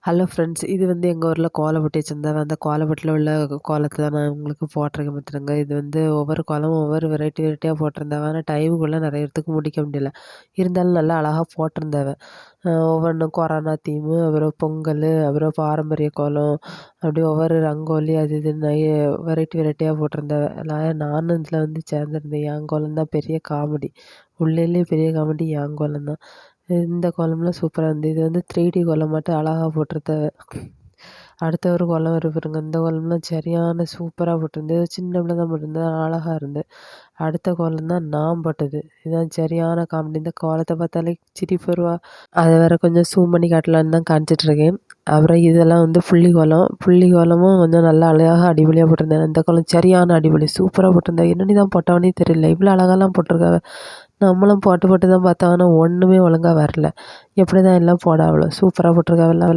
Hello friends. இது வந்து எங்க ஊர்ல கோலப்பொட்டி வச்சிருந்தாங்க. அந்த கோலப்பொட்டில உள்ள கோலத்த தான் நான் உங்களுக்கு போட்டிருக்கேன் பார்த்துருங்க. இது வந்து ஒவ்வொரு கோலமும் ஒவ்வொரு வெரைட்டி வெரைட்டியா போட்டிருந்தாவ. ஆனா டைமுக்குள்ள நிறைய இடத்துக்கு முடிக்க முடியல. இருந்தாலும் நல்லா அழகா போட்டிருந்தாவ. ஒவ்வொன்றும் கொரோனா தீமு, அப்புறம் பொங்கல், அப்புறம் பாரம்பரிய கோலம், அப்படி ஒவ்வொரு ரங்கோலி அது இதுன்னு வெரைட்டி வெரைட்டியா போட்டிருந்தாவ. நானும் இதில் வந்து சேர்ந்துருந்தேன். என் கோலம் தான் பெரிய காமெடி. உள்ளேயே பெரிய காமெடி என் கோலம் தான். இந்த கோலம்லாம் சூப்பரா இருந்தது. இது வந்து 3D கோலம் மட்டும் அழகா போட்டிருந்தாவ. அடுத்த ஒரு கோலம் வரும் பாருங்க. இந்த கோலம்லாம் சரியான சூப்பரா போட்டிருந்தது. சின்ன பிள்ளை தான் போட்டிருந்தது. அழகா இருந்தது. அடுத்த கோலம் தான் நான் போட்டது. இதான் சரியான காமெடி. இந்த கோலத்த பார்த்தாலே சிரிப்பு வருவா. அத வேற கொஞ்சம் ஜூம் பண்ணி காட்டலான்னு தான் காமிச்சிட்ருக்கேன். அப்புறம் இதெல்லாம் வந்து புள்ளி கோலம். புள்ளி கோலமும் கொஞ்சம் நல்லா அழகா அடிபொலியா போட்டிருந்தேன். இந்த கோலம் சரியான அடிபொலி. சூப்பரா போட்டிருந்தா. என்னன்னு தான் போட்டவனே தெரியல. இவ்வளோ அழகாலாம் போட்டிருக்காவ. நம்மளும் போட்டு போட்டு தான் பார்த்தோம். ஆனா ஒண்ணுமே ஒழுங்கா வரல. எப்படி தான் எல்லாம் போடாவளோ. சூப்பரா போட்டிருக்காவ எல்லாம்.